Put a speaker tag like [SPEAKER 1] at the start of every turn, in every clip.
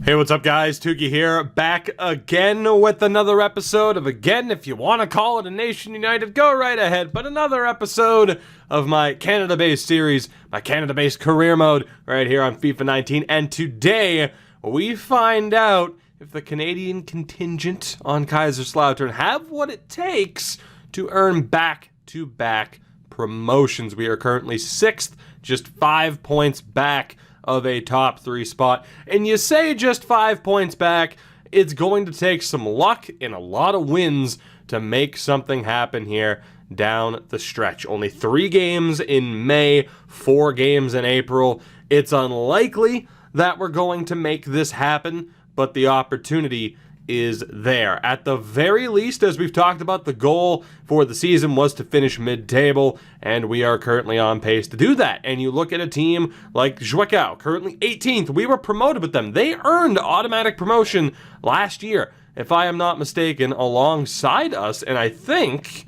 [SPEAKER 1] Hey, what's up guys? Tuki here, back again with another episode of, again, if you want to call it a Nation United, go right ahead, but another episode of my Canada-based series, my Canada-based career mode, right here on FIFA 19, and today we find out if the Canadian contingent on Kaiserslautern have what it takes to earn back-to-back promotions. We are currently 6th, just 5 points back of a top 3 spot. And you say just 5 points back, it's going to take some luck and a lot of wins to make something happen here down the stretch. Only 3 games in May, 4 games in April. It's unlikely that we're going to make this happen, but the opportunity is there. At the very least, as we've talked about, the goal for the season was to finish mid-table, and we are currently on pace to do that. And you look at a team like Zwickau, currently 18th. We were promoted with them. They earned automatic promotion last year, if I am not mistaken, alongside us. And I think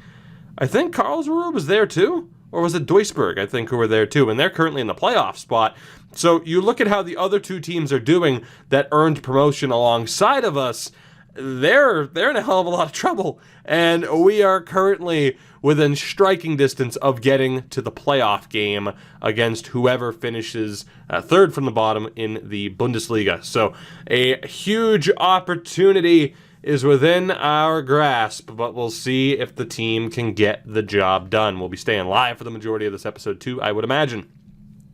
[SPEAKER 1] Karlsruhe was there too? Or was it Duisburg, I think, who were there too? And they're currently in the playoff spot. So you look at how the other 2 teams are doing that earned promotion alongside of us. They're in a hell of a lot of trouble, and we are currently within striking distance of getting to the playoff game against whoever finishes 3rd from the bottom in the Bundesliga. So a huge opportunity is within our grasp, but we'll see if the team can get the job done. We'll be staying live for the majority of this episode too, I would imagine.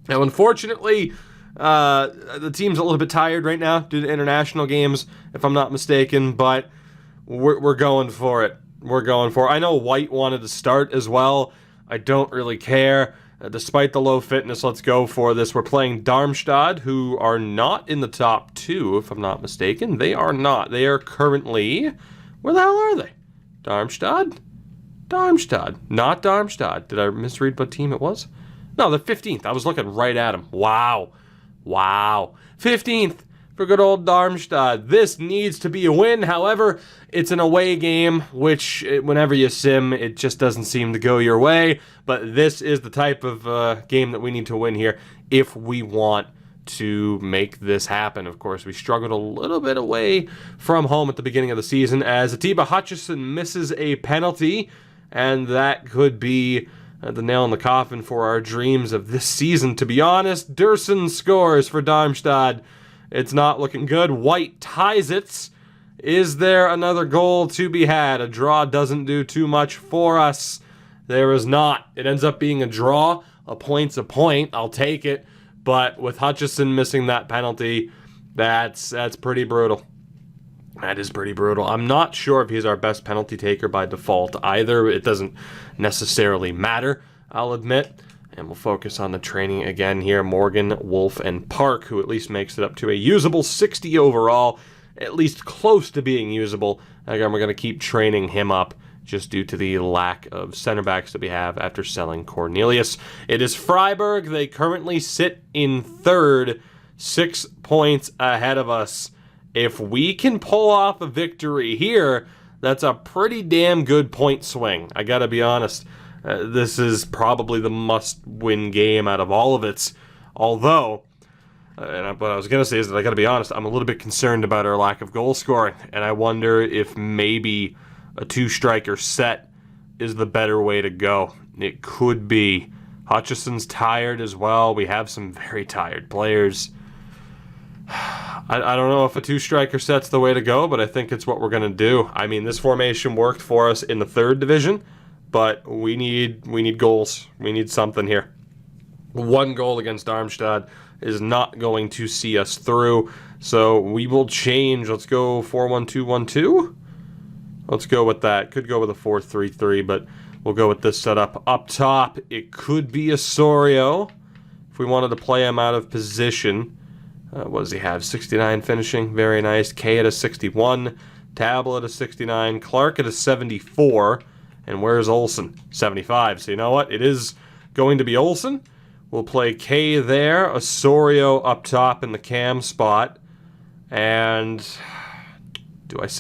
[SPEAKER 1] Now, unfortunately, the team's a little bit tired right now due to international games, if I'm not mistaken, but we're going for it. We're going for it. I know White wanted to start as well. I don't really care. Despite the low fitness, let's go for this. We're playing Darmstadt, who are not in the top 2, if I'm not mistaken. They are not. They are currently... Where the hell are they? Darmstadt? Darmstadt. Not Darmstadt. Did I misread what team it was? No, they're 15th. I was looking right at them. Wow. 15th for good old Darmstadt. This needs to be a win. However, it's an away game, which whenever you sim, it just doesn't seem to go your way. But this is the type of game that we need to win here if we want to make this happen. Of course, we struggled a little bit away from home at the beginning of the season as Atiba Hutchison misses a penalty, and that could be the nail in the coffin for our dreams of this season, to be honest. Dursun scores for Darmstadt. It's not looking good. White ties it. Is there another goal to be had? A draw doesn't do too much for us. There is not. It ends up being a draw. A point's a point. I'll take it. But with Hutchison missing that penalty, that's pretty brutal. That is pretty brutal. I'm not sure if he's our best penalty taker by default either. It doesn't necessarily matter, I'll admit. And we'll focus on the training again here. Morgan, Wolf, and Park, who at least makes it up to a usable 60 overall. At least close to being usable. Again, we're going to keep training him up just due to the lack of center backs that we have after selling Cornelius. It is Freiburg. They currently sit in 3rd, 6 points ahead of us. If we can pull off a victory here, that's a pretty damn good point swing. I gotta be honest. This is probably the must-win game out of all of it. Although, what I was gonna say is that I gotta be honest, I'm a little bit concerned about our lack of goal scoring, and I wonder if maybe a 2-striker set is the better way to go. It could be. Hutchison's tired as well. We have some very tired players. I don't know if a 2-striker set's the way to go, but I think it's what we're going to do. I mean, this formation worked for us in the 3rd division, but we need goals. We need something here. 1 goal against Darmstadt is not going to see us through, so we will change. Let's go 4-1-2-1-2. Let's go with that. Could go with a 4-3-3, but we'll go with this setup. Up top, it could be Osorio if we wanted to play him out of position. What does he have? 69 finishing. Very nice. K at a 61. Tablet at a 69. Clark at a 74. And where's Olsen? 75. So you know what? It is going to be Olsen. We'll play K there. Osorio up top in the cam spot. And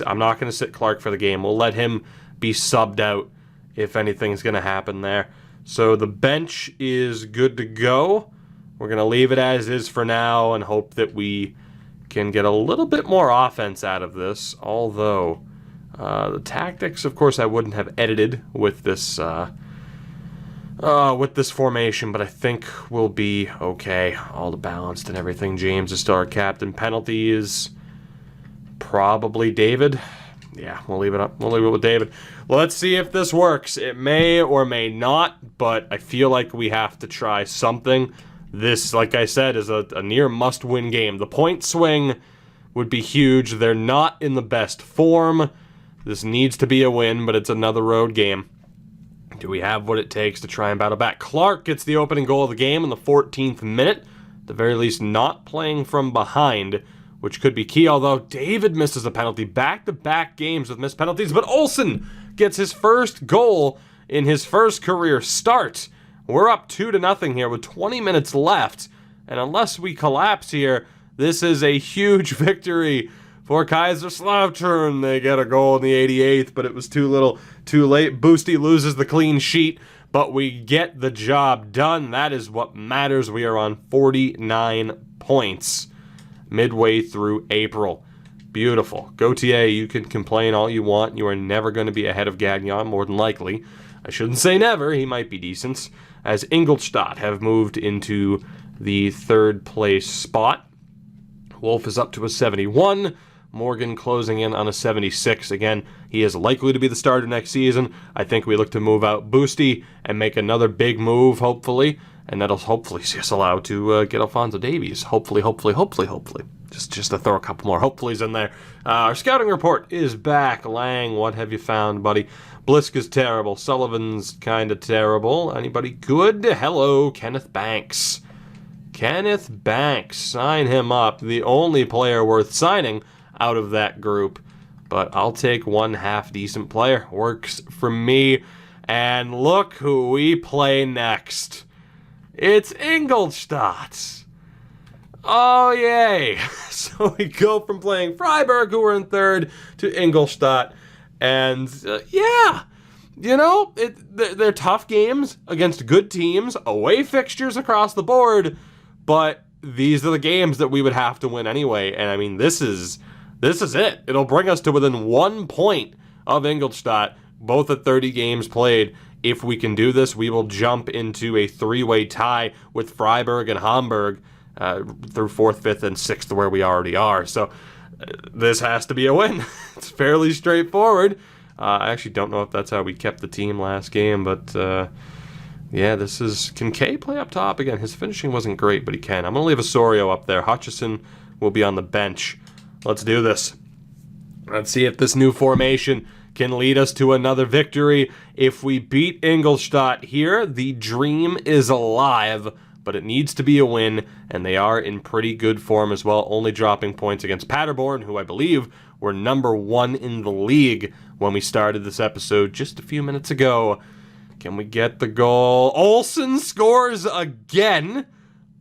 [SPEAKER 1] I'm not going to sit Clark for the game. We'll let him be subbed out if anything's going to happen there. So the bench is good to go. We're going to leave it as is for now and hope that we can get a little bit more offense out of this, although the tactics, of course, I wouldn't have edited with this formation, but I think we'll be okay. All the balanced and everything. James is still our captain. Penalties, probably David. Yeah, we'll leave it up. We'll leave it with David. Let's see if this works. It may or may not, but I feel like we have to try something. This, like I said, is a near must-win game. The point swing would be huge. They're not in the best form. This needs to be a win, but it's another road game. Do we have what it takes to try and battle back? Clark gets the opening goal of the game in the 14th minute. At the very least, not playing from behind, which could be key, although David misses a penalty. Back-to-back games with missed penalties, but Olsen gets his first goal in his first career start. We're up 2-0 here with 20 minutes left, and unless we collapse here, this is a huge victory for Kaiserslautern. They get a goal in the 88th, but it was too little, too late. Boosty loses the clean sheet, but we get the job done. That is what matters. We are on 49 points midway through April. Beautiful. Gauthier, you can complain all you want. You are never going to be ahead of Gagnon, more than likely. I shouldn't say never. He might be decent, as Ingolstadt have moved into the third place spot. Wolf is up to a 71. Morgan closing in on a 76. Again, he is likely to be the starter next season. I think we look to move out Boosty and make another big move, hopefully. And that'll hopefully see us allowed to get Alphonso Davies. Hopefully. Just to throw a couple more hopefullys in there. Our scouting report is back. Lang, what have you found, buddy? Blisk is terrible. Sullivan's kind of terrible. Anybody good? Hello, Kenneth Banks. Kenneth Banks. Sign him up. The only player worth signing out of that group. But I'll take one half-decent player. Works for me. And look who we play next. It's Ingolstadt. Oh, yay. So we go from playing Freiburg, who are in third, to Ingolstadt. And, yeah, you know, they're tough games against good teams, away fixtures across the board, but these are the games that we would have to win anyway. And, I mean, this is it. It'll bring us to within 1 point of Ingolstadt, both at 30 games played. If we can do this, we will jump into a three-way tie with Freiburg and Hamburg through 4th, 5th, and 6th where we already are. So this has to be a win. It's fairly straightforward. I actually don't know if that's how we kept the team last game, but yeah, this is... Can Kay play up top again? His finishing wasn't great, but he can. I'm going to leave Osorio up there. Hutchison will be on the bench. Let's do this. Let's see if this new formation can lead us to another victory. If we beat Ingolstadt here, the dream is alive, but it needs to be a win, and they are in pretty good form as well, only dropping points against Paderborn, who I believe were number 1 in the league when we started this episode just a few minutes ago. Can we get the goal? Olsen scores again.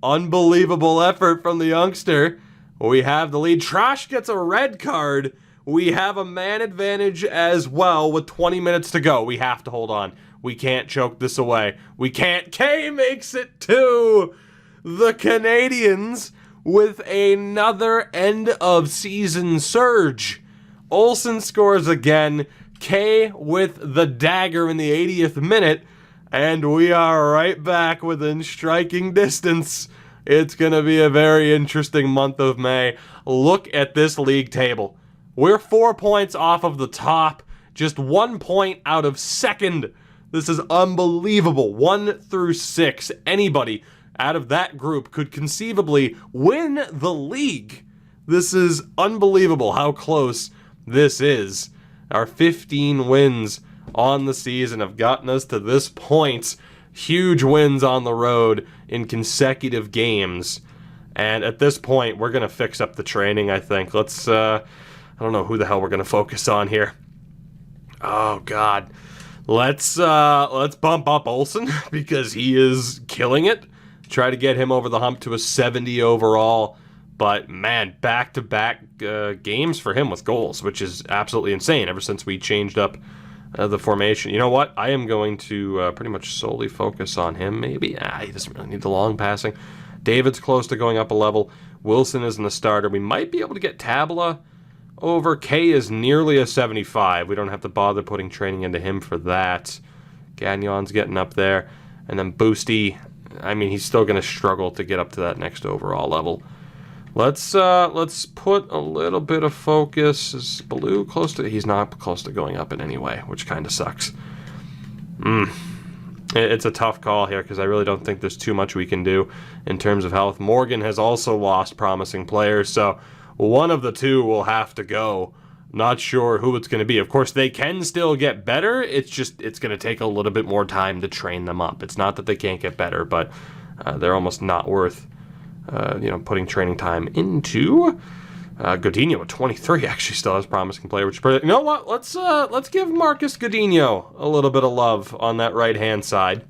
[SPEAKER 1] Unbelievable effort from the youngster. We have the lead. Trash gets a red card. We have a man advantage as well with 20 minutes to go. We have to hold on. We can't choke this away. We can't. Kay makes it to the Canadians with another end-of-season surge. Olsen scores again. Kay with the dagger in the 80th minute. And we are right back within striking distance. It's going to be a very interesting month of May. Look at this league table. We're 4 points off of the top, just 1 point out of second. This is unbelievable. 1 through 6. Anybody out of that group could conceivably win the league. This is unbelievable how close this is. Our 15 wins on the season have gotten us to this point. Huge wins on the road in consecutive games. And at this point, we're going to fix up the training, I think. Let's... I don't know who the hell we're going to focus on here. Oh, God. Let's bump up Olsen because he is killing it. Try to get him over the hump to a 70 overall. But, man, back-to-back games for him with goals, which is absolutely insane ever since we changed up the formation. You know what? I am going to pretty much solely focus on him, maybe. He doesn't really need the long passing. David's close to going up a level. Wilson isn't a starter. We might be able to get Tabla over. K is nearly a 75. We don't have to bother putting training into him for that. Gagnon's getting up there. And then Boosty, I mean, he's still going to struggle to get up to that next overall level. Let's put a little bit of focus. Is Baloo close to... He's not close to going up in any way, which kind of sucks. It's a tough call here because I really don't think there's too much we can do in terms of health. Morgan has also lost promising players, so one of the two will have to go. Not sure who it's going to be. Of course, they can still get better. It's just, it's going to take a little bit more time to train them up. It's not that they can't get better, but they're almost not worth putting training time into. Godinho at 23 actually still has promising player, which is pretty... You know what? Let's give Marcus Godinho a little bit of love on that right-hand side,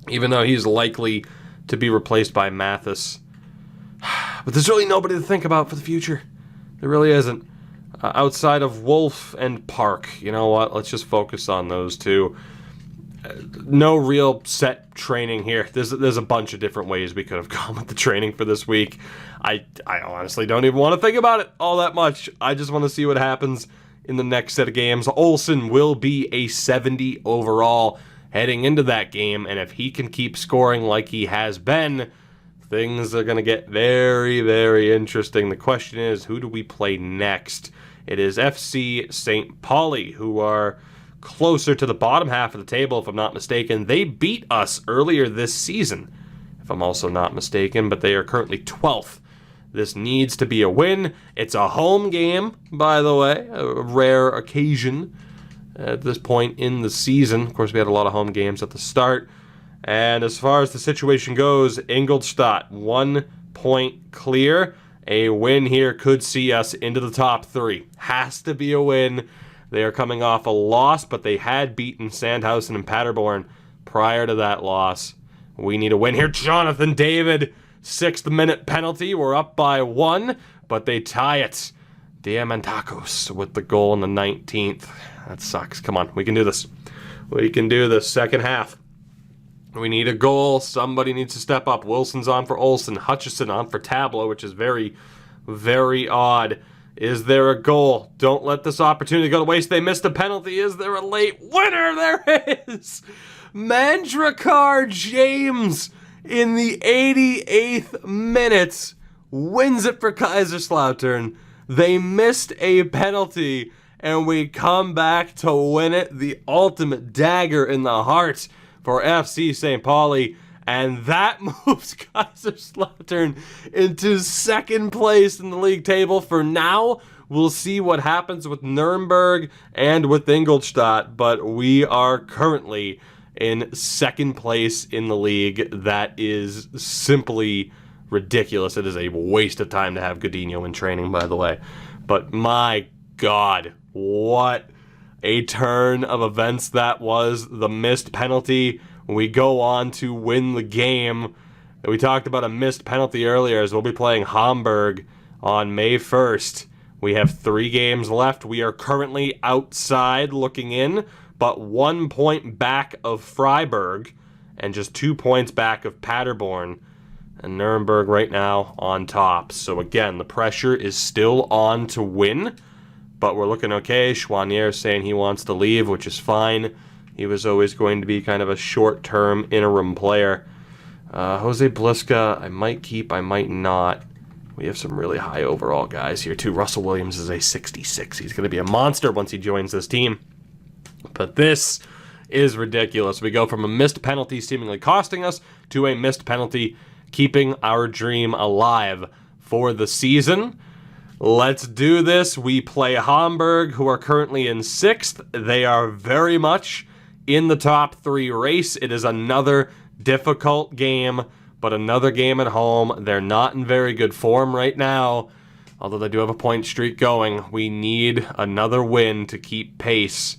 [SPEAKER 1] even though he's likely to be replaced by Mathis. But there's really nobody to think about for the future. There really isn't. Outside of Wolf and Park, you know what? Let's just focus on those two. No real set training here. There's a bunch of different ways we could have gone with the training for this week. I honestly don't even want to think about it all that much. I just want to see what happens in the next set of games. Olsen will be a 70 overall heading into that game, and if he can keep scoring like he has been, things are going to get very, very interesting. The question is, who do we play next? It is FC St. Pauli, who are closer to the bottom half of the table, if I'm not mistaken. They beat us earlier this season, if I'm also not mistaken, but they are currently 12th. This needs to be a win. It's a home game, by the way, a rare occasion at this point in the season. Of course, we had a lot of home games at the start. And as far as the situation goes, Ingolstadt, 1 point clear. A win here could see us into the top 3. Has to be a win. They are coming off a loss, but they had beaten Sandhausen and Paderborn prior to that loss. We need a win here. Jonathan David, 6th minute penalty. We're up by 1, but they tie it. Diamantakos with the goal in the 19th. That sucks. Come on, we can do this. We can do this. Second half. We need a goal. Somebody needs to step up. Wilson's on for Olsen. Hutchison on for Tableau, which is very, very odd. Is there a goal? Don't let this opportunity go to waste. They missed a penalty. Is there a late winner? There is! Mandrakar James in the 88th minute wins it for Kaiserslautern. They missed a penalty, and we come back to win it. The ultimate dagger in the heart for FC St. Pauli, and that moves Kaiserslautern into 2nd place in the league table. For now, we'll see what happens with Nuremberg and with Ingolstadt, but we are currently in 2nd place in the league. That is simply ridiculous. It is a waste of time to have Godinho in training, by the way. But my God, what a turn of events that was. The missed penalty. We go on to win the game. We talked about a missed penalty earlier, as we'll be playing Hamburg on May 1st. We have 3 games left. We are currently outside looking in, but 1 point back of Freiburg and just 2 points back of Paderborn. And Nuremberg right now on top. So again, the pressure is still on to win, but we're looking okay. Chouanier saying he wants to leave, which is fine. He was always going to be kind of a short-term interim player. Jose Bliska, I might keep, I might not. We have some really high overall guys here, too. Russell Williams is a 66. He's going to be a monster once he joins this team. But this is ridiculous. We go from a missed penalty seemingly costing us to a missed penalty keeping our dream alive for the season. Let's do this. We play Hamburg, who are currently in 6th. They are very much in the top 3 race. It is another difficult game, but another game at home. They're not in very good form right now, although they do have a point streak going. We need another win to keep pace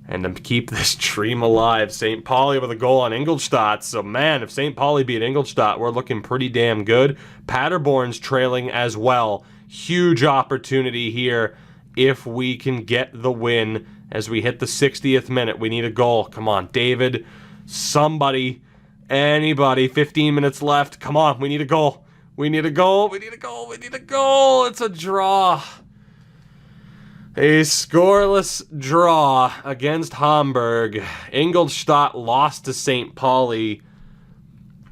[SPEAKER 1] and to keep this dream alive. St. Pauli with a goal on Ingolstadt. So, man, if St. Pauli beat Ingolstadt, we're looking pretty damn good. Paderborn's trailing as well. Huge opportunity here if we can get the win as we hit the 60th minute. We need a goal. Come on, David. Somebody. Anybody. 15 minutes left. Come on, we need a goal. We need a goal. We need a goal. We need a goal. It's a draw. A scoreless draw against Hamburg. Ingolstadt lost to St. Pauli,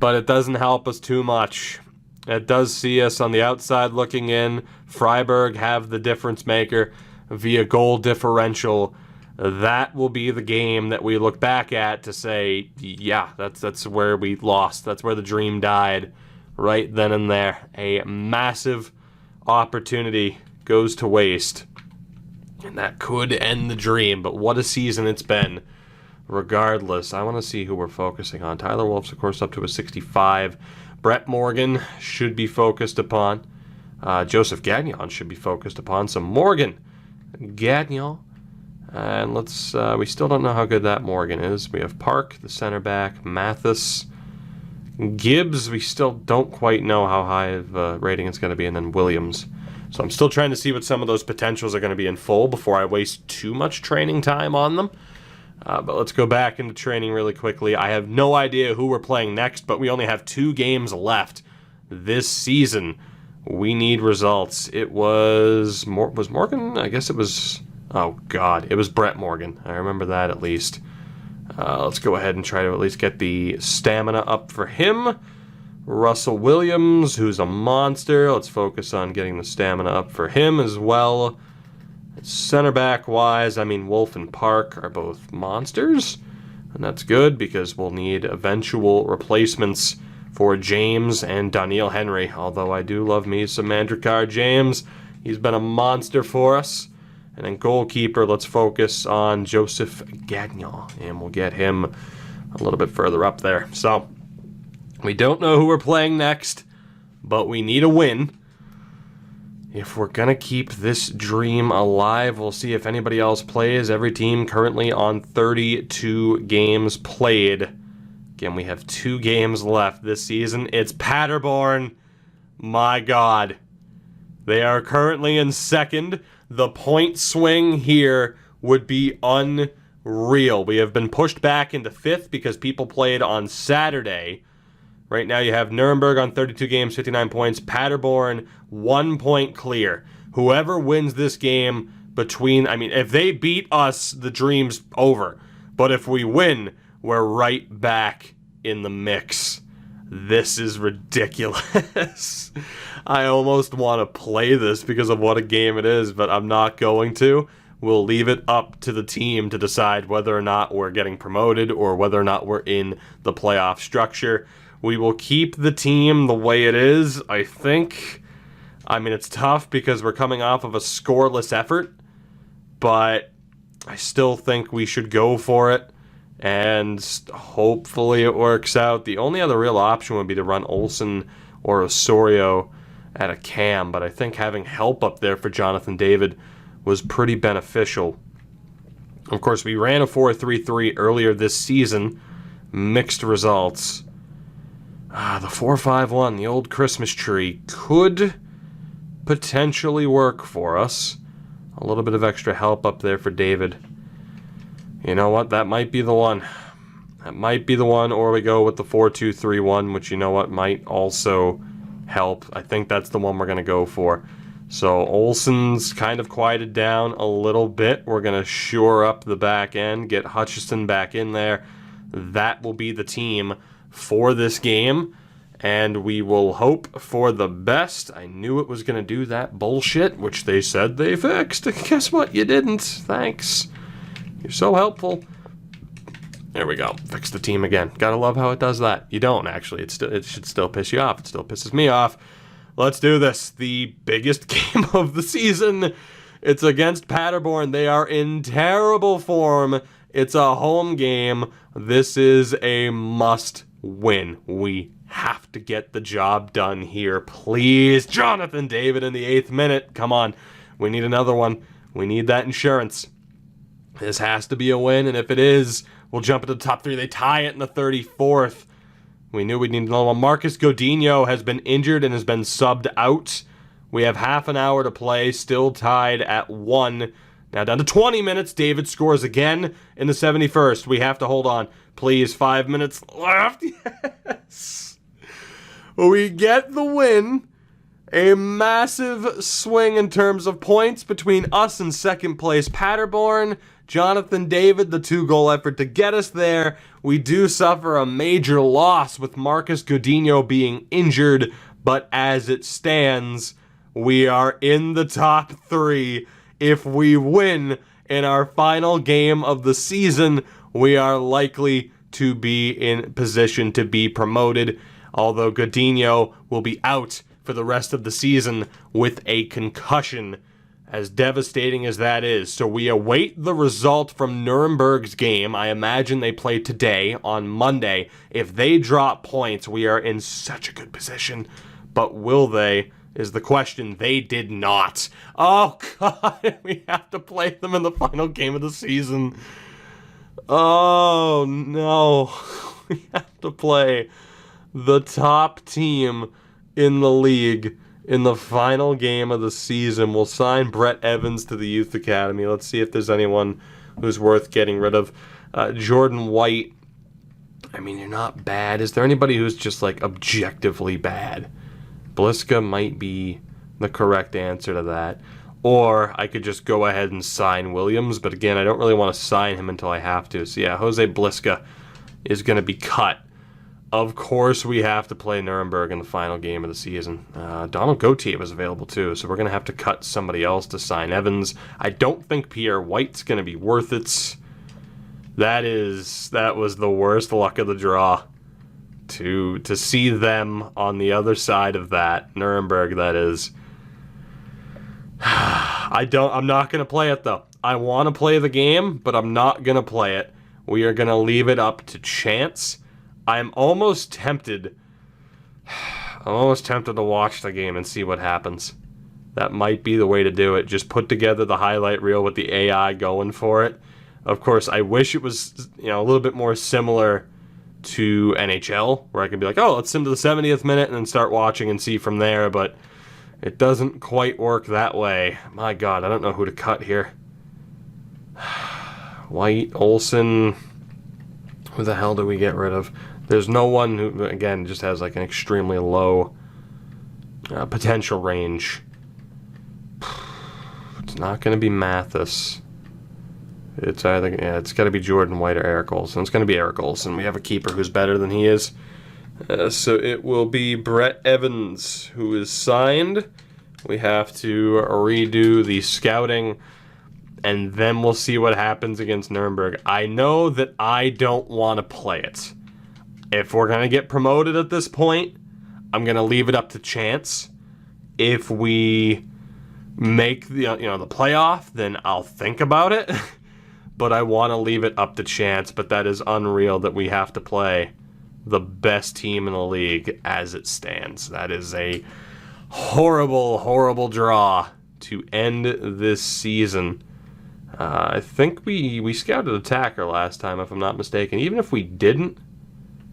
[SPEAKER 1] but it doesn't help us too much. It does see us on the outside looking in. Freiburg have the difference maker via goal differential. That will be the game that we look back at to say, yeah, that's where we lost. That's where the dream died right then and there. A massive opportunity goes to waste. And that could end the dream, but what a season it's been. Regardless, I want to see who we're focusing on. Tyler Wolf's, of course, up to a 65. Brett Morgan should be focused upon. Joseph Gagnon should be focused upon. So Morgan, Gagnon, and let's. We still don't know how good that Morgan is. We have Park, the center back, Mathis, Gibbs. We still don't quite know how high of a rating it's going to be, and then Williams. So I'm still trying to see what some of those potentials are going to be in full before I waste too much training time on them. But let's go back into training really quickly. I have no idea who we're playing next, but we only have 2 games left this season. We need results. It was Morgan? I guess it was... Oh, God. It was Brett Morgan. I remember that at least. Let's go ahead and try to at least get the stamina up for him. Russell Williams, who's a monster. Let's focus on getting the stamina up for him as well. Center back wise, I mean, Wolf and Park are both monsters. And that's good because we'll need eventual replacements for James and Daniil Henry. Although I do love me some Mandrakar James. He's been a monster for us. And then goalkeeper, let's focus on Joseph Gagnon. And we'll get him a little bit further up there. So, we don't know who we're playing next, but we need a win. If we're going to keep this dream alive, we'll see if anybody else plays. Every team currently on 32 games played. Again, we have 2 games left this season. It's Paderborn. My God. They are currently in second. The point swing here would be unreal. We have been pushed back into 5th because people played on Saturday. Right now you have Nuremberg on 32 games, 59 points. Paderborn, 1 point clear. Whoever wins this game if they beat us, the dream's over. But if we win, we're right back in the mix. This is ridiculous. I almost want to play this because of what a game it is, but I'm not going to. We'll leave it up to the team to decide whether or not we're getting promoted or whether or not we're in the playoff structure. We will keep the team the way it is, I think. I mean, it's tough because we're coming off of a scoreless effort, but I still think we should go for it, and hopefully it works out. The only other real option would be to run Olsen or Osorio at a cam, but I think having help up there for Jonathan David was pretty beneficial. Of course, we ran a 4-3-3 earlier this season. Mixed results. The 4-5-1, the old Christmas tree, could potentially work for us. A little bit of extra help up there for David. You know what? That might be the one. That might be the one, or we go with the 4-2-3-1, which, you know what, might also help. I think that's the one we're going to go for. So Olsen's kind of quieted down a little bit. We're going to shore up the back end, get Hutchison back in there. That will be the team for this game, and we will hope for the best. I knew it was going to do that bullshit, which they said they fixed. Guess what? You didn't. Thanks. You're so helpful. There we go. Fix the team again. Gotta love how it does that. You don't, actually. It should still piss you off. It still pisses me off. Let's do this. The biggest game of the season. It's against Paderborn. They are in terrible form. It's a home game. This is a must win. We have to get the job done here. Please, Jonathan David in the 8th minute. Come on. We need another one. We need that insurance. This has to be a win, and if it is, we'll jump into the top 3. They tie it in the 34th. We knew we'd need another one. Marcus Godinho has been injured and has been subbed out. We have half an hour to play, still tied at 1. Now down to 20 minutes. David scores again in the 71st. We have to hold on. Please, 5 minutes left. Yes. We get the win. A massive swing in terms of points between us and second place Paderborn. Jonathan David, the 2-goal effort to get us there. We do suffer a major loss with Marcus Godinho being injured, but as it stands, we are in the top 3. If we win in our final game of the season, we are likely to be in position to be promoted, although Godinho will be out for the rest of the season with a concussion, as devastating as that is. So we await the result from Nuremberg's game. I imagine they play today on Monday. If they drop points, we are in such a good position. But will they, is the question. They did not. Oh, God, we have to play them in the final game of the season. Oh, no. We have to play the top team in the league in the final game of the season. We'll sign Brett Evans to the Youth Academy. Let's see if there's anyone who's worth getting rid of. Jordan White, I mean, you're not bad. Is there anybody who's just, like, objectively bad? Bliska might be the correct answer to that. Or I could just go ahead and sign Williams, but again, I don't really want to sign him until I have to. So yeah, Jose Bliska is going to be cut. Of course, we have to play Nuremberg in the final game of the season. Donald Gauthier was available too, so we're going to have to cut somebody else to sign Evans. I don't think Pierre White's going to be worth it. That was the worst luck of the draw. To see them on the other side of that, Nuremberg, that is. I'm not going to play it, though. I want to play the game, but I'm not going to play it. We are going to leave it up to chance. I'm almost tempted to watch the game and see what happens. That might be the way to do it. Just put together the highlight reel with the AI going for it. Of course, I wish it was, a little bit more similar to NHL, where I can be like, oh, let's sim to the 70th minute and then start watching and see from there, but it doesn't quite work that way. My God, I don't know who to cut here. White, Olsen. Who the hell do we get rid of? There's no one who, again, just has like an extremely low potential range. It's not going to be Mathis. It's either, it's got to be Jordan White or Eric Olsen. It's going to be Eric Olsen. We have a keeper who's better than he is. So it will be Brett Evans who is signed. We have to redo the scouting, and then we'll see what happens against Nuremberg. I know that I don't want to play it. If we're going to get promoted at this point, I'm going to leave it up to chance. If we make the playoff, then I'll think about it. But I want to leave it up to chance. But that is unreal that we have to play the best team in the league as it stands. That is a horrible, horrible draw to end this season. I think we scouted attacker last time, if I'm not mistaken. Even if we didn't,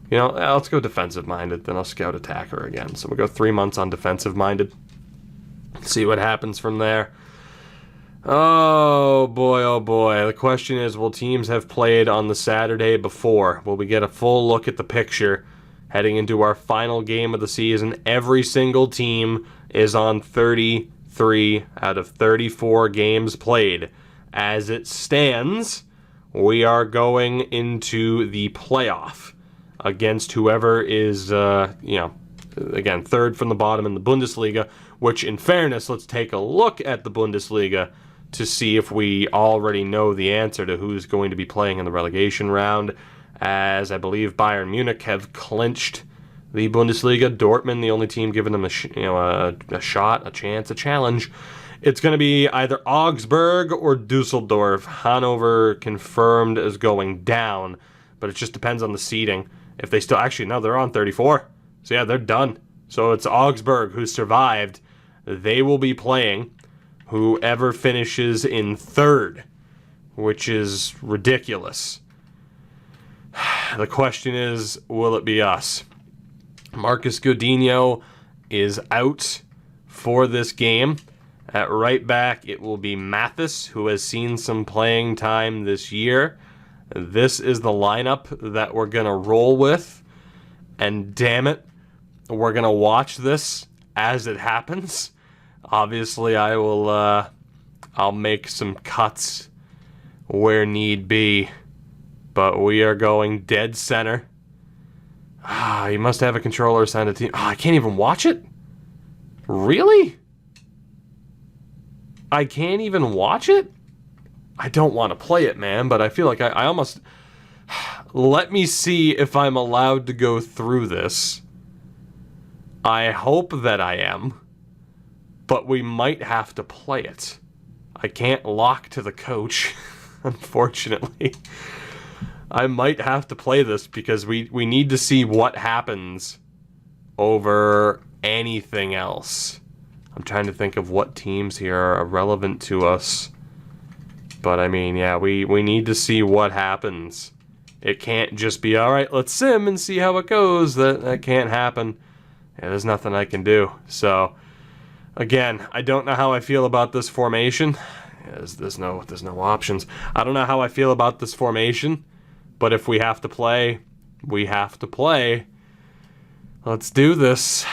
[SPEAKER 1] let's go defensive-minded. Then I'll scout attacker again. So we'll go 3 months on defensive-minded. See what happens from there. Oh boy. The question is, will teams have played on the Saturday before? Will we get a full look at the picture heading into our final game of the season? Every single team is on 33 out of 34 games played. As it stands, we are going into the playoff against whoever is, again, third from the bottom in the Bundesliga, which, in fairness, let's take a look at the Bundesliga to see if we already know the answer to who's going to be playing in the relegation round, as I believe Bayern Munich have clinched the Bundesliga. Dortmund, the only team giving them a shot, a chance, a challenge. It's going to be either Augsburg or Dusseldorf. Hanover confirmed as going down, but it just depends on the seeding. If they still, they're on 34. So yeah, they're done. So it's Augsburg who survived. They will be playing whoever finishes in third, which is ridiculous. The question is, will it be us? Marcus Godinho is out for this game. At right back, it will be Mathis, who has seen some playing time this year. This is the lineup that we're going to roll with. And damn it, we're gonna watch this as it happens. Obviously, I'll make some cuts where need be, but we are going dead center. You must have a controller assigned to team. I can't even watch it? Really? I can't even watch it? I don't want to play it, man, but I feel like I almost... Let me see if I'm allowed to go through this. I hope that I am, but we might have to play it. I can't lock to the coach, unfortunately. I might have to play this because we need to see what happens over anything else. I'm trying to think of what teams here are relevant to us. But I mean, yeah, we need to see what happens. It can't just be, alright, let's sim and see how it goes. That can't happen. Yeah, there's nothing I can do. So, again, I don't know how I feel about this formation. There's no options. I don't know how I feel about this formation. But if we have to play, we have to play. Let's do this.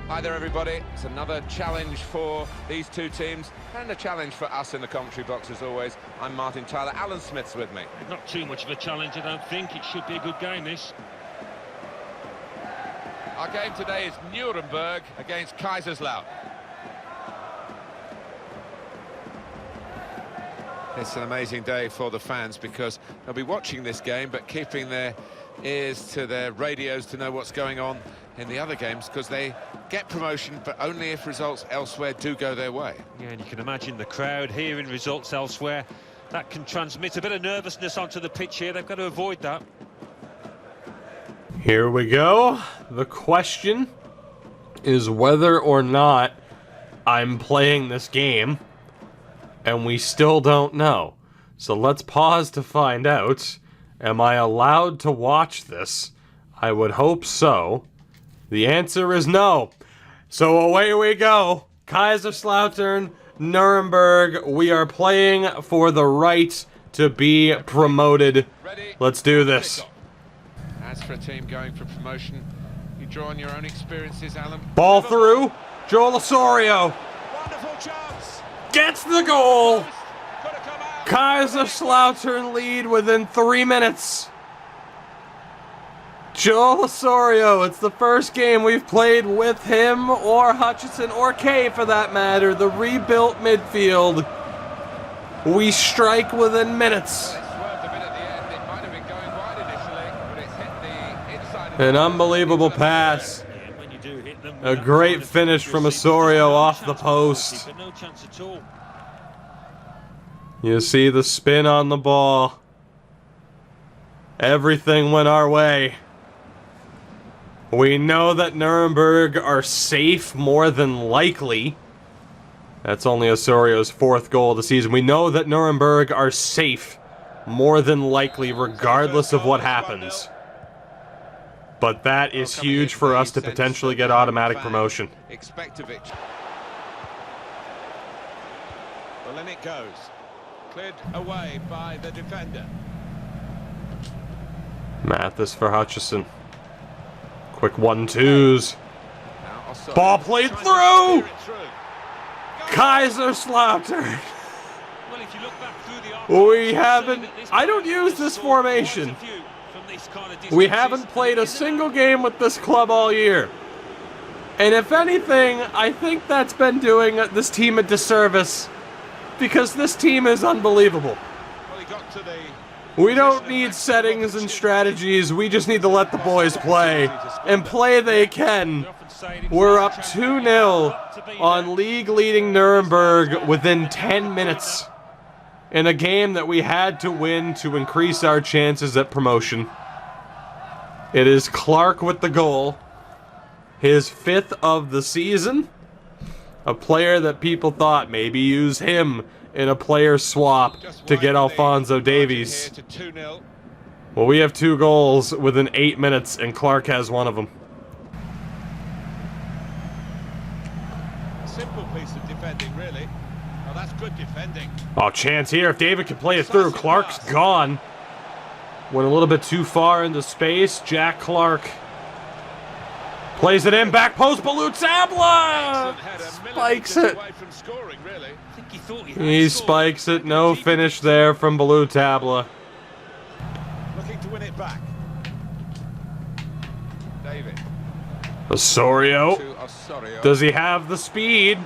[SPEAKER 2] Hi there everybody, it's another challenge for these two teams and a challenge for us in the commentary box as always. I'm Martin Tyler, Alan Smith's with me.
[SPEAKER 3] Not too much of a challenge, I don't think. It should be a good game, this.
[SPEAKER 2] Our game today is Nuremberg against Kaiserslautern. It's an amazing day for the fans because they'll be watching this game but keeping their ears to their radios to know what's going on in the other games because they get promotion but only if results elsewhere do go their way.
[SPEAKER 3] Yeah, and you can imagine the crowd hearing results elsewhere. That can transmit a bit of nervousness onto the pitch here. They've got to avoid that.
[SPEAKER 1] Here we go. The question is whether or not I'm playing this game, and we still don't know. So let's pause to find out. Am I allowed to watch this? I would hope so. The answer is no. So away we go. Kaiserslautern, Nuremberg. We are playing for the right to be promoted. Let's do this.
[SPEAKER 2] As for a team going for promotion, you draw on your own experiences, Alan.
[SPEAKER 1] Ball through. Joel Osorio.
[SPEAKER 2] Wonderful chance.
[SPEAKER 1] Gets the goal. Kaiserslautern lead within 3 minutes. Joel Osorio, it's the first game we've played with him or Hutchinson or Kay for that matter. The rebuilt midfield. We strike within minutes. An unbelievable pass. A great finish from Osorio off the post. You see the spin on the ball. Everything went our way. We know that Nuremberg are safe more than likely. That's only Osorio's 4th goal of the season. We know that Nuremberg are safe more than likely regardless of what happens. But that is huge for us to potentially get automatic promotion.
[SPEAKER 2] Expect a victory. Well, in it goes. Cleared away by the defender.
[SPEAKER 1] Mathis for Hutchison. Quick 1-2s. Ball played through! Kaiserslautern. We haven't... I don't use this formation. We haven't played a single game with this club all year. And if anything, I think that's been doing this team a disservice. Because this team is unbelievable. We don't need settings and strategies, we just need to let the boys play. And play they can. We're up 2-0 on league-leading Nuremberg within 10 minutes. In a game that we had to win to increase our chances at promotion. It is Clark with the goal. His 5th of the season. A player that people thought maybe use him in a player swap to get Alphonso Davies. Well, we have 2 goals within 8 minutes, and Clark has one of them.
[SPEAKER 2] Simple piece of defending, really. Oh, that's good defending.
[SPEAKER 1] Oh, chance here. If David can play it through, Clark's gone. Went a little bit too far into space. Jack Clark plays it in. Back post. Balutabla spikes it. He spikes it. No finish there from Balutabla.
[SPEAKER 2] Looking to win it back. David.
[SPEAKER 1] Osorio. Does he have the speed?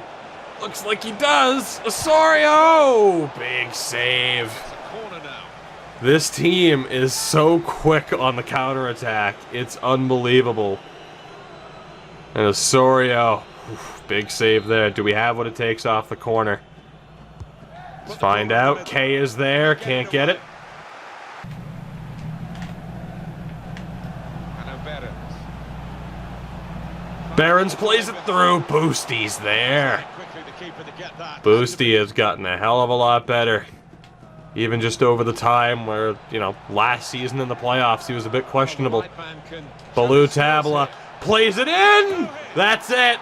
[SPEAKER 1] Looks like he does. Osorio! Big save. This team is so quick on the counterattack. It's unbelievable. And Osorio, big save there. Do we have what it takes off the corner? Let's find out. K is there. Can't get it. Barons plays it through. Boosty's there. Boosty has gotten a hell of a lot better. Even just over the time where, you know, last season in the playoffs he was a bit questionable. Balutabla plays it in! That's it!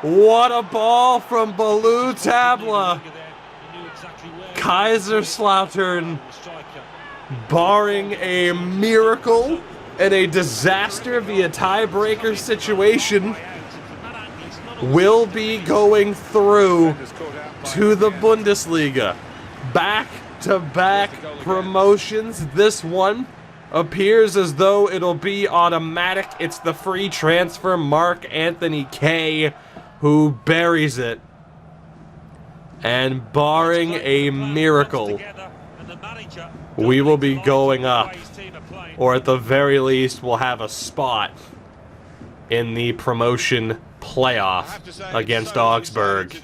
[SPEAKER 1] What a ball from Balutabla! Kaiserslautern, barring a miracle and a disaster via tiebreaker situation, will be going through to the Bundesliga. Back-to-back promotions. This one appears as though it'll be automatic. It's the free transfer Mark Anthony K who buries it. And barring a miracle, we will be going up. Or at the very least, we'll have a spot in the promotion playoff against Augsburg.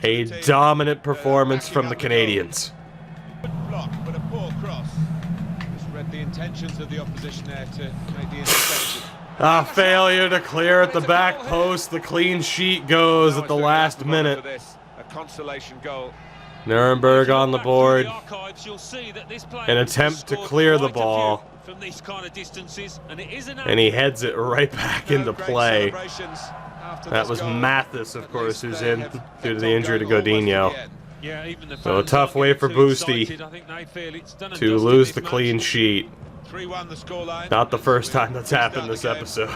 [SPEAKER 1] A dominant performance from the Canadians. A failure to clear at the back post. The clean sheet goes at the last minute. Nuremberg on the board. An attempt to clear the ball. And he heads it right back into play. That was Mathis, of course, who's in due to the injury to Godinho. So a tough way for Boosty to lose the clean sheet. Not the first time that's happened this episode.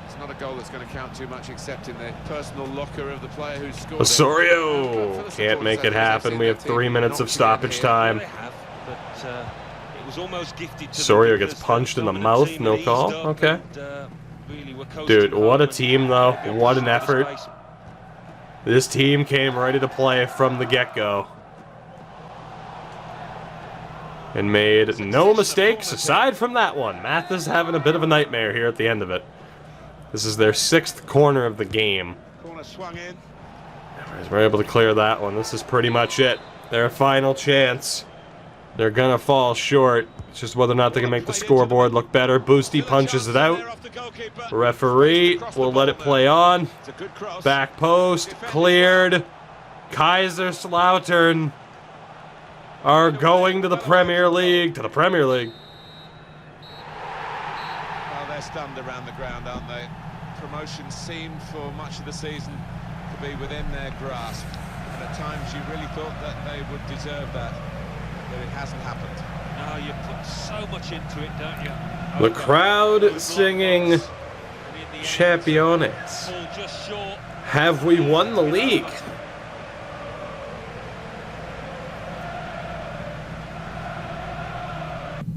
[SPEAKER 2] It's not a goal that's going to count too much except in the personal locker of the player who's scored.
[SPEAKER 1] Osorio can't make it happen. We have 3 minutes of stoppage time. Osorio gets punched in the mouth. No call. Okay. Dude, what a team, though. What an effort. This team came ready to play from the get-go. And made no mistakes aside from that one. Mathis having a bit of a nightmare here at the end of it. This is their 6th corner of the game. We're able to clear that one. This is pretty much it. Their final chance. They're gonna fall short. It's just whether or not they can make the scoreboard look better. Boosty punches it out. Referee will let it play on. Back post, cleared. Kaiserslautern are going to the Premier League. Well,
[SPEAKER 2] they're stunned around the ground, aren't they? Promotion seemed for much of the season to be within their grasp. And at times you really thought that they would deserve that. But it hasn't happened.
[SPEAKER 3] No, you put so much into it, don't you?
[SPEAKER 1] The crowd singing Champions. Have we won the league?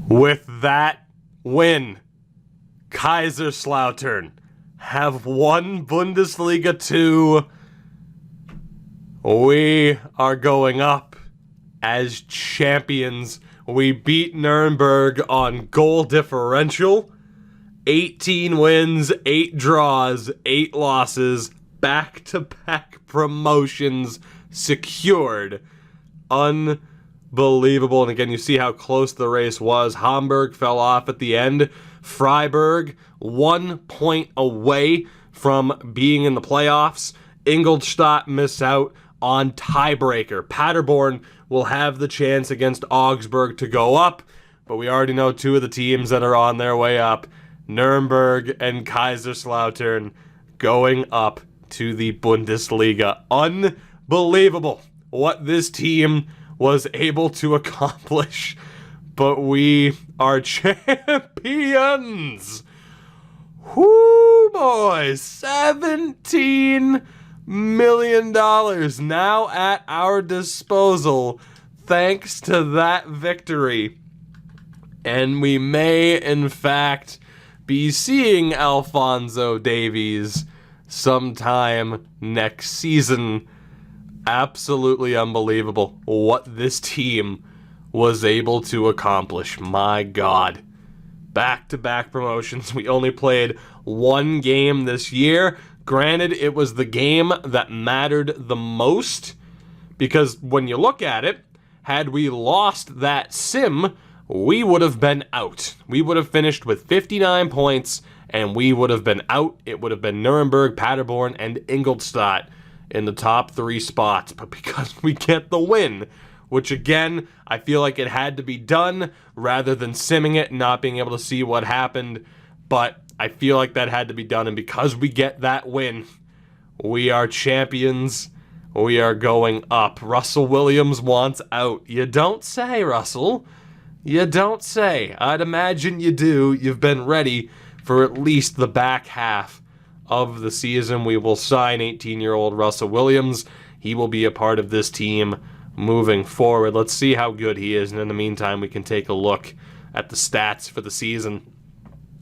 [SPEAKER 1] With that win, Kaiserslautern have won Bundesliga 2. We are going up as champions. We beat Nuremberg on goal differential. 18 wins, 8 draws, 8 losses. Back-to-back promotions secured. Unbelievable. And again, you see how close the race was. Hamburg fell off at the end. Freiburg, 1 point away from being in the playoffs. Ingolstadt miss out on tiebreaker. Paderborn will have the chance against Augsburg to go up, but we already know 2 of the teams that are on their way up, Nuremberg and Kaiserslautern, going up to the Bundesliga. Unbelievable what this team was able to accomplish. But we are champions. Whoo, boys. $17 million now at our disposal thanks to that victory. And we may, in fact, be seeing Alphonso Davies sometime next season. Absolutely unbelievable what this team was able to accomplish. My God. Back-to-back promotions. We only played one game this year. Granted, it was the game that mattered the most, because when you look at it, had we lost that sim, we would have been out. We would have finished with 59 points, and we would have been out. It would have been Nuremberg, Paderborn, and Ingolstadt in the top 3 spots. But because we get the win, which again, I feel like it had to be done rather than simming it and not being able to see what happened. But I feel like that had to be done, and because we get that win, we are champions. We are going up. Russell Williams wants out. You don't say, Russell. You don't say. I'd imagine you do. You've been ready for at least the back half of the season. We will sign 18-year-old Russell Williams. He will be a part of this team moving forward. Let's see how good he is, and in the meantime, we can take a look at the stats for the season.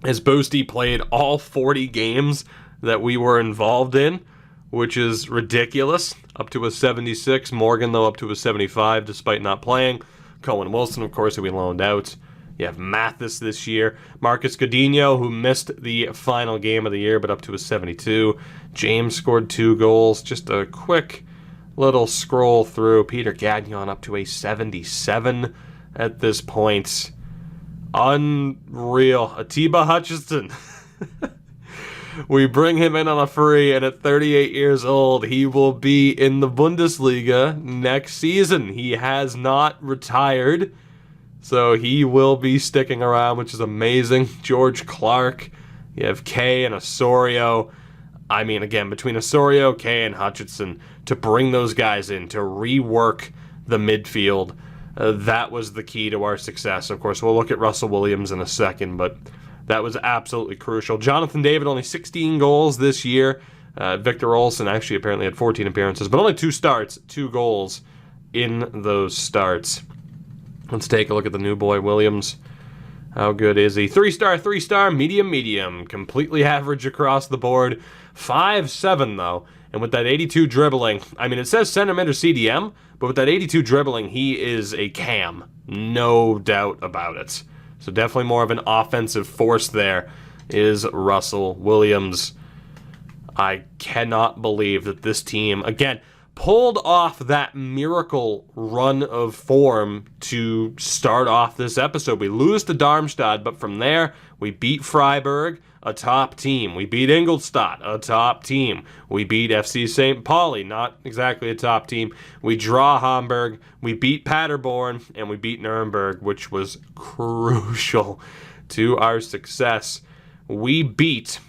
[SPEAKER 1] As Boosty played all 40 games that we were involved in, which is ridiculous. Up to a 76. Morgan, though, up to a 75, despite not playing. Cohen Wilson, of course, who we loaned out. You have Mathis this year. Marcus Godinho, who missed the final game of the year, but up to a 72. James scored 2 goals. Just a quick little scroll through. Peter Gagnon up to a 77 at this point. Unreal. Atiba Hutchinson. We bring him in on a free, and at 38 years old, he will be in the Bundesliga next season. He has not retired, so he will be sticking around, which is amazing. George Clark. You have Kay and Osorio. I mean, again, between Osorio, Kay, and Hutchinson, to bring those guys in, to rework the midfield, that was the key to our success. Of course, we'll look at Russell Williams in a second, but that was absolutely crucial. Jonathan David, only 16 goals this year. Victor Olsen actually apparently had 14 appearances, but only 2 starts, 2 goals in those starts. Let's take a look at the new boy, Williams. How good is he? 3-star, medium. Completely average across the board. 5'7", though. And with that 82 dribbling, I mean, it says center mid or CDM, but with that 82 dribbling, he is a cam. No doubt about it. So definitely more of an offensive force there is Russell Williams. I cannot believe that this team, again, pulled off that miracle run of form to start off this episode. We lose to Darmstadt, but from there, we beat Freiburg, a top team. We beat Ingolstadt, a top team. We beat FC St. Pauli, not exactly a top team. We draw Hamburg, we beat Paderborn, and we beat Nuremberg, which was crucial to our success. We beat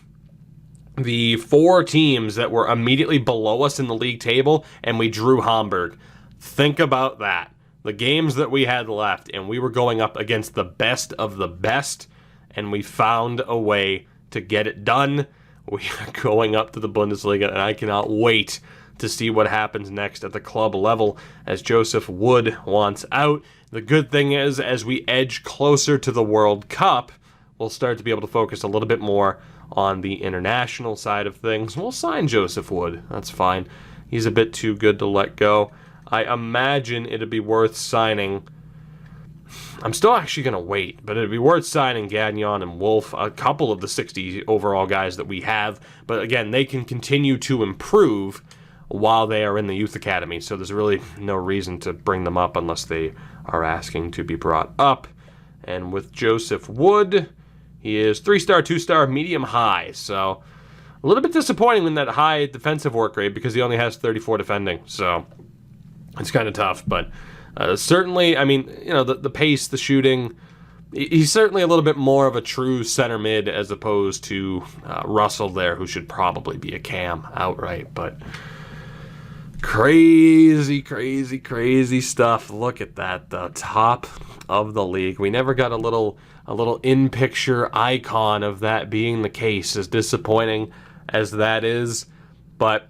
[SPEAKER 1] the 4 teams that were immediately below us in the league table, and we drew Hamburg. Think about that. The games that we had left, and we were going up against the best of the best, and we found a way to get it done. We are going up to the Bundesliga, and I cannot wait to see what happens next at the club level as Joseph Wood wants out. The good thing is, as we edge closer to the World Cup, we'll start to be able to focus a little bit more on the international side of things. We'll sign Joseph Wood. That's fine. He's a bit too good to let go. I imagine it'd be worth signing. I'm still actually going to wait, but it'd be worth signing Gagnon and Wolf, a couple of the 60 overall guys that we have. But again, they can continue to improve while they are in the youth academy, so there's really no reason to bring them up unless they are asking to be brought up. And with Joseph Wood, he is 3-star, 2-star, medium high, so a little bit disappointing in that high defensive work rate because he only has 34 defending, so it's kind of tough, but certainly, I mean, you know, the pace, the shooting, He's certainly a little bit more of a true center mid as opposed to Russell there, who should probably be a cam outright. But crazy, crazy, crazy stuff. Look at that, the top of the league. We never got a little in-picture icon of that being the case, as disappointing as that is. But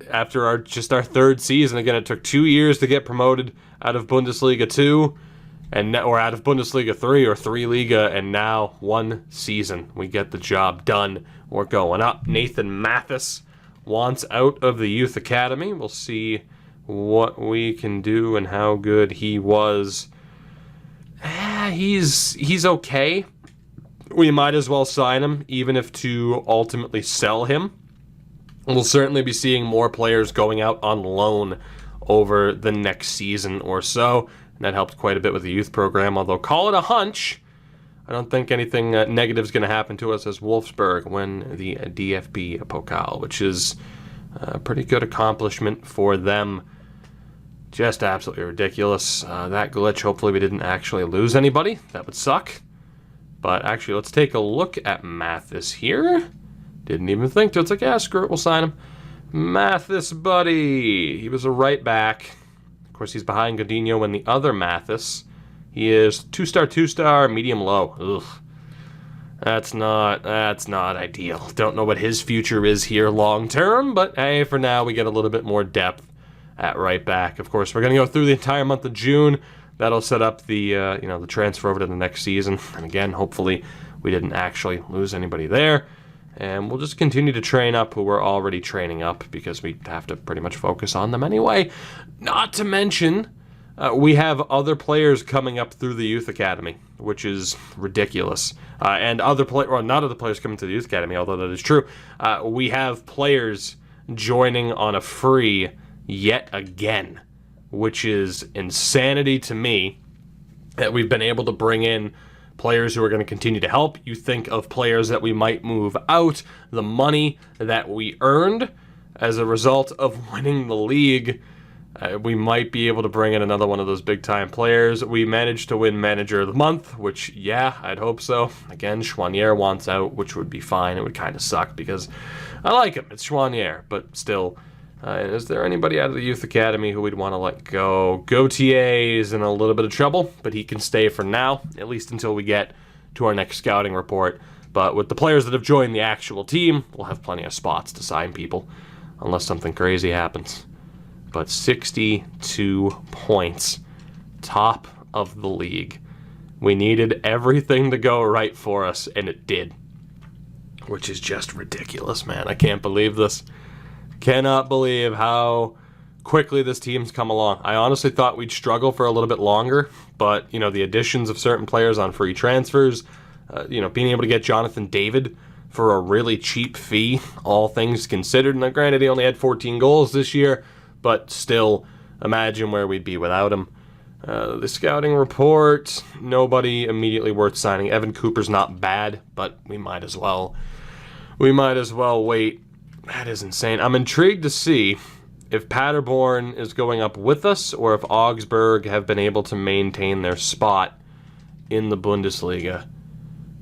[SPEAKER 1] after our third season, again, it took 2 years to get promoted out of Bundesliga 2, or out of Bundesliga 3 or 3 Liga, and now 1 season. We get the job done. We're going up. Nathan Mathis wants out of the youth academy. We'll see what we can do and how good he was. He's okay. We might as well sign him, even if to ultimately sell him. We'll certainly be seeing more players going out on loan over the next season or so. And that helped quite a bit with the youth program, although call it a hunch. I don't think anything negative is going to happen to us as Wolfsburg win the DFB Pokal, which is a pretty good accomplishment for them. Just absolutely ridiculous. That glitch, hopefully we didn't actually lose anybody. That would suck. But actually, let's take a look at Mathis here. Didn't even think to. It's like, yeah, screw it, we'll sign him. Mathis, buddy. He was a right back. Of course, he's behind Godinho and the other Mathis. He is 2-star, medium low. Ugh. That's not ideal. Don't know what his future is here long term, but hey, for now we get a little bit more depth at right back. Of course, we're going to go through the entire month of June. That'll set up the the transfer over to the next season. And again, hopefully we didn't actually lose anybody there. And we'll just continue to train up who we're already training up, because we have to pretty much focus on them anyway. Not to mention, we have other players coming up through the youth academy, which is ridiculous. And not other players coming to the youth academy, although that is true. We have players joining on a free yet again, which is insanity to me, that we've been able to bring in players who are going to continue to help. You think of players that we might move out, the money that we earned as a result of winning the league. We might be able to bring in another one of those big-time players. We managed to win Manager of the Month, which, yeah, I'd hope so. Again, Chouanier wants out, which would be fine. It would kind of suck because I like him. It's Chouanier, but still. Is there anybody out of the youth academy who we'd want to let go? Gautier is in a little bit of trouble, but he can stay for now, at least until we get to our next scouting report. But with the players that have joined the actual team, we'll have plenty of spots to sign people, unless something crazy happens. But 62 points, top of the league. We needed everything to go right for us, and it did. Which is just ridiculous, man. I can't believe this. Cannot believe how quickly this team's come along. I honestly thought we'd struggle for a little bit longer, but, the additions of certain players on free transfers, being able to get Jonathan David for a really cheap fee, all things considered. Now, granted, he only had 14 goals this year, but still, imagine where we'd be without him. The scouting report, nobody immediately worth signing. Evan Cooper's not bad, but we might as well wait. That is insane. I'm intrigued to see if Paderborn is going up with us, or if Augsburg have been able to maintain their spot in the Bundesliga.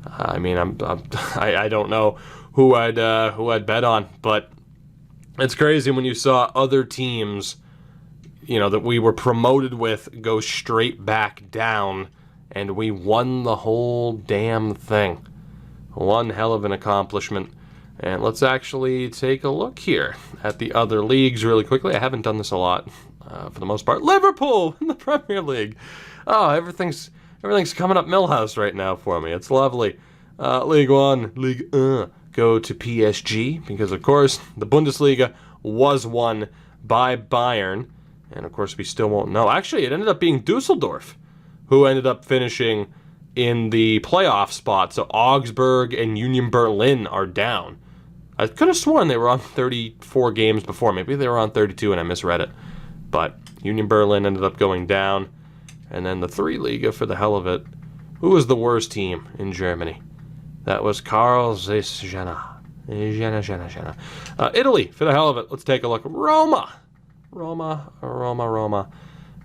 [SPEAKER 1] I mean, I don't know who I'd bet on, but it's crazy when you saw other teams, that we were promoted with go straight back down, and we won the whole damn thing. One hell of an accomplishment. And let's actually take a look here at the other leagues really quickly. I haven't done this a lot, for the most part. Liverpool in the Premier League. Oh, everything's coming up Millhouse right now for me. It's lovely. League 1, League go to PSG, because, of course, the Bundesliga was won by Bayern. And, of course, we still won't know. Actually, it ended up being Dusseldorf who ended up finishing in the playoff spot. So Augsburg and Union Berlin are down. I could have sworn they were on 34 games before. Maybe they were on 32 and I misread it. But Union Berlin ended up going down. And then the 3 Liga, for the hell of it. Who was the worst team in Germany? That was Karl Zeiss Jena. Italy, for the hell of it. Let's take a look. Roma.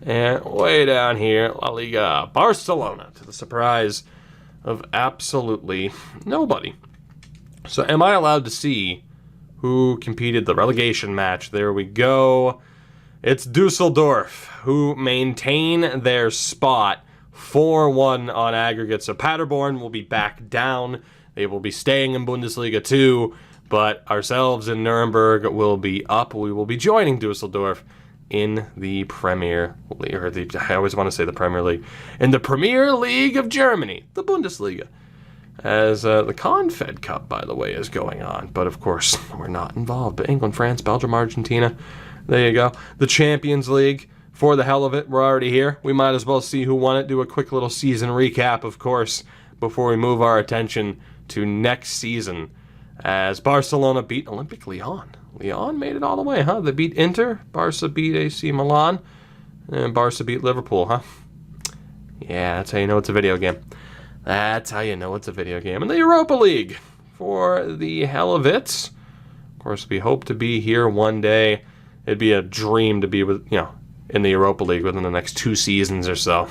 [SPEAKER 1] And way down here, La Liga, Barcelona, to the surprise of absolutely nobody. So am I allowed to see who competed the relegation match? There we go. It's Dusseldorf, who maintain their spot 4-1 on aggregate. So Paderborn will be back down. They will be staying in Bundesliga 2, but ourselves in Nuremberg will be up. We will be joining Dusseldorf in the Premier League, or I always want to say the Premier League, in the Premier League of Germany, the Bundesliga, as the Confed Cup, by the way, is going on. But of course, we're not involved. But England, France, Belgium, Argentina, there you go. The Champions League, for the hell of it, we're already here. We might as well see who won it, do a quick little season recap, of course, before we move our attention to next season, as Barcelona beat Olympic Lyon. Lyon made it all the way, huh? They beat Inter, Barca beat AC Milan, and Barca beat Liverpool, huh? Yeah, that's how you know it's a video game. That's how you know it's a video game. And the Europa League, for the hell of it. Of course, we hope to be here one day. It'd be a dream to be with, in the Europa League within the next 2 seasons or so.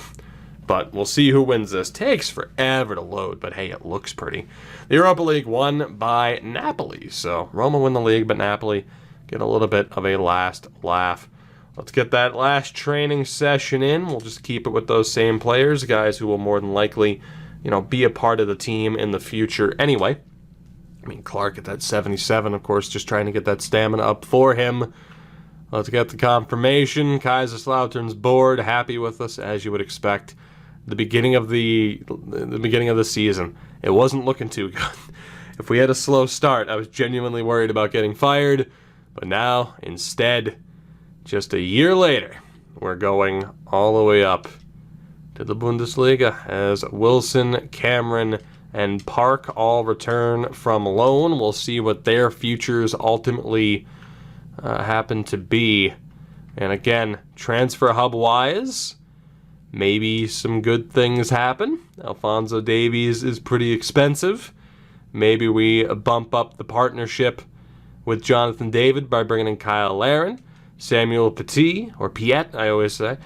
[SPEAKER 1] But we'll see who wins this. Takes forever to load, but hey, it looks pretty. The Europa League won by Napoli. So Roma win the league, but Napoli get a little bit of a last laugh. Let's get that last training session in. We'll just keep it with those same players, guys who will more than likely, be a part of the team in the future anyway. I mean, Clark at that 77, of course, just trying to get that stamina up for him. Let's get the confirmation. Kaiserslautern's bored, happy with us, as you would expect. The beginning of the season, it wasn't looking too good. If we had a slow start, I was genuinely worried about getting fired. But now, instead, just a year later, we're going all the way up to the Bundesliga as Wilson, Cameron, and Park all return from loan. We'll see what their futures ultimately happen to be. And again, transfer hub-wise, maybe some good things happen. Alphonso Davies is pretty expensive. Maybe we bump up the partnership with Jonathan David by bringing in Kyle Larin. Samuel Petit, or Piet, I always say,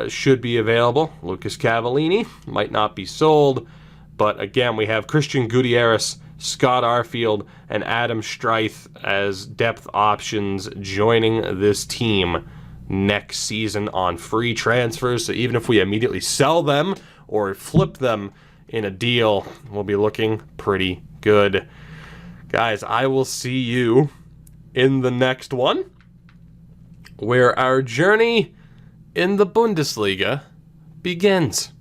[SPEAKER 1] should be available. Lucas Cavallini might not be sold. But again, we have Christian Gutierrez, Scott Arfield, and Adam Streith as depth options joining this team next season on free transfers. So even if we immediately sell them or flip them in a deal, we'll be looking pretty good. Guys, I will see you in the next one, where our journey in the Bundesliga begins.